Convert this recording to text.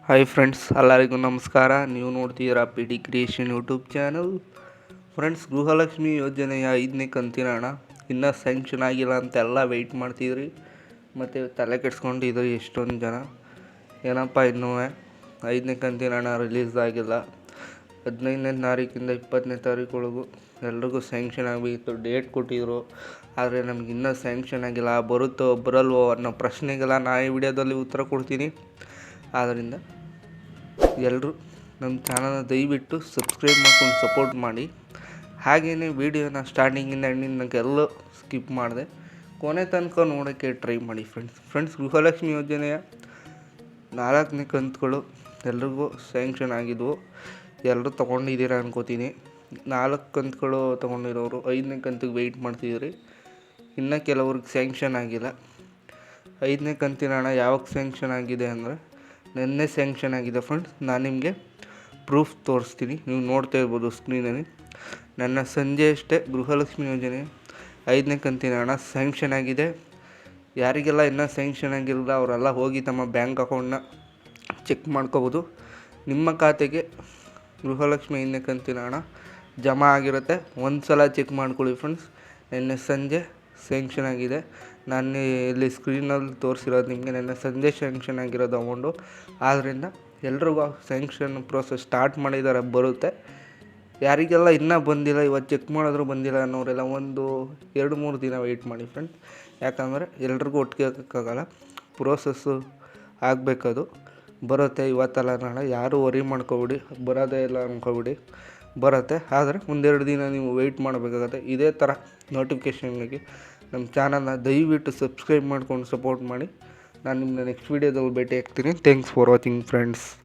Hi friends, ಎಲ್ಲರಿಗೂ ನಮಸ್ಕಾರ. ನೀವು ನೋಡ್ತಿದ್ದೀರಾ P D creation YouTube channel. Friends, Gruhalakshmi ಯೋಜನೆಯ 5ನೇ ಕಂತಿನ ಹಣ ಇನ್ನೂ ಸ್ಯಾಂಕ್ಷನ್ ಆಗಿಲ್ಲ ಅಂತೆಲ್ಲ ವೆಯ್ಟ್ ಮಾಡ್ತಿದ್ರಿ ಮತ್ತು ತಲೆ ಕೆಡ್ಸ್ಕೊಂಡಿದ್ರಿ ಎಷ್ಟೊಂದು ಜನ. ಏನಪ್ಪ ಇನ್ನೂ 5ನೇ ಕಂತಿನ ಹಣ ರಿಲೀಸ್ ಆಗಿಲ್ಲ. 15ನೇ ತಾರೀಕಿಂದ 20ನೇ ತಾರೀಕೊಳಗೂ ಎಲ್ರಿಗೂ ಸ್ಯಾಂಕ್ಷನ್ ಆಗಬೇಕಿತ್ತು, ಡೇಟ್ ಕೊಟ್ಟಿದ್ರು. ಆದರೆ ನಮ್ಗೆ ಇನ್ನೂ ಸ್ಯಾಂಕ್ಷನ್ ಆಗಿಲ್ಲ. ಬರುತ್ತೋ ಬರಲ್ವೋ ಅನ್ನೋ ಪ್ರಶ್ನೆಗೆಲ್ಲ ನಾ ಈ ವಿಡಿಯೋದಲ್ಲಿ ಉತ್ತರ ಕೊಡ್ತೀನಿ. ಆದ್ದರಿಂದ ಎಲ್ಲರೂ ನಮ್ಮ ಚಾನಲ್ನ ದಯವಿಟ್ಟು ಸಬ್ಸ್ಕ್ರೈಬ್ ಮಾಡ್ಕೊಂಡು ಸಪೋರ್ಟ್ ಮಾಡಿ. ಹಾಗೆಯೇ ವೀಡಿಯೋನ ಸ್ಟಾರ್ಟಿಂಗಿಂದ ಎಂಡಿಂದ ಸ್ಕಿಪ್ ಮಾಡಿದೆ ಕೊನೆ ತನಕ ನೋಡೋಕ್ಕೆ ಟ್ರೈ ಮಾಡಿ ಫ್ರೆಂಡ್ಸ್. ಗೃಹಲಕ್ಷ್ಮಿ ಯೋಜನೆಯ 4ನೇ ಕಂತುಗಳು ಎಲ್ರಿಗೂ ಸ್ಯಾಂಕ್ಷನ್ ಆಗಿದ್ವು. ಎಲ್ಲರೂ ತೊಗೊಂಡಿದ್ದೀರ ಅನ್ಕೋತೀನಿ. 4 ಕಂತುಗಳು ತೊಗೊಂಡಿರೋರು 5ನೇ ಕಂತಿಗೆ ವೆಯ್ಟ್ ಮಾಡ್ತಿದ್ರಿ. ಇನ್ನು ಕೆಲವ್ರಿಗೆ ಸ್ಯಾಂಕ್ಷನ್ ಆಗಿಲ್ಲ. 5ನೇ ಕಂತಿನ ಹಣ ಯಾವಾಗ ಸ್ಯಾಂಕ್ಷನ್ ಆಗಿದೆ ಅಂದರೆ ನಿನ್ನೆ ಸ್ಯಾಂಕ್ಷನ್ ಆಗಿದೆ ಫ್ರೆಂಡ್ಸ್. ನಾನು ನಿಮಗೆ ಪ್ರೂಫ್ ತೋರಿಸ್ತೀನಿ, ನೀವು ನೋಡ್ತಾ ಇರ್ಬೋದು ಸ್ಕ್ರೀನಲ್ಲಿ. ನನ್ನ ಸಂಜೆ ಅಷ್ಟೇ ಗೃಹಲಕ್ಷ್ಮಿ ಯೋಜನೆ 5ನೇ ಕಂತಿನ ಹಣ ಸ್ಯಾಂಕ್ಷನ್ ಆಗಿದೆ. ಯಾರಿಗೆಲ್ಲ ಇನ್ನೂ ಸ್ಯಾಂಕ್ಷನ್ ಆಗಿರಲ್ಲ ಅವರೆಲ್ಲ ಹೋಗಿ ತಮ್ಮ ಬ್ಯಾಂಕ್ ಅಕೌಂಟ್ನ ಚೆಕ್ ಮಾಡ್ಕೋಬೋದು. ನಿಮ್ಮ ಖಾತೆಗೆ ಗೃಹಲಕ್ಷ್ಮಿ 5ನೇ ಕಂತಿನ ಹಣ ಜಮಾ ಆಗಿರುತ್ತೆ. ಒಂದು ಸಲ ಚೆಕ್ ಮಾಡ್ಕೊಳ್ಳಿ ಫ್ರೆಂಡ್ಸ್. ನಿನ್ನೆ ಸಂಜೆ ಸ್ಯಾಂಕ್ಷನ್ ಆಗಿದೆ. ನಾನು ಇಲ್ಲಿ ಸ್ಕ್ರೀನಲ್ಲಿ ತೋರಿಸಿರೋದು ನಿಮಗೆ ನಿನ್ನೆ ಸಂಜೆ ಸ್ಯಾಂಕ್ಷನ್ ಆಗಿರೋದು ಅಮೌಂಟು. ಆದ್ದರಿಂದ ಎಲ್ರಿಗೂ ಸ್ಯಾಂಕ್ಷನ್ ಪ್ರೋಸೆಸ್ ಸ್ಟಾರ್ಟ್ ಮಾಡಿದ್ದಾರೆ, ಬರುತ್ತೆ. ಯಾರಿಗೆಲ್ಲ ಇನ್ನೂ ಬಂದಿಲ್ಲ, ಇವತ್ತು ಚೆಕ್ ಮಾಡಿದ್ರು ಬಂದಿಲ್ಲ ಅನ್ನೋರೆಲ್ಲ 1-2-3 ದಿನ ವೆಯ್ಟ್ ಮಾಡಿ ಫ್ರೆಂಡ್ಸ್. ಯಾಕಂದರೆ ಎಲ್ರಿಗೂ ಒಟ್ಟಿಗೆ ಹಾಕೋಕ್ಕಾಗಲ್ಲ, ಪ್ರೋಸೆಸ್ಸು ಆಗಬೇಕದು. ಬರುತ್ತೆ ಇವತ್ತಲ್ಲ ನಾಳೆ, ಯಾರೂ ವರಿ ಮಾಡ್ಕೊಬಿಡಿ, ಬರೋದೇ ಇಲ್ಲ ಅಂದ್ಕೊಬಿಡಿ. ಬರುತ್ತೆ, ಆದರೆ 1-2 ದಿನ ನೀವು ವೆಯ್ಟ್ ಮಾಡಬೇಕಾಗತ್ತೆ. ಇದೇ ಥರ ನೋಟಿಫಿಕೇಷನ್ಗೆ ನಮ್ಮ ಚಾನಲ್ನ ದಯವಿಟ್ಟು ಸಬ್ಸ್ಕ್ರೈಬ್ ಮಾಡ್ಕೊಂಡು ಸಪೋರ್ಟ್ ಮಾಡಿ. ನಾನು ನಿಮ್ಮನ್ನ ನೆಕ್ಸ್ಟ್ ವೀಡಿಯೋದಲ್ಲಿ ಭೇಟಿ ಆಗ್ತೀನಿ. Thanks for watching friends.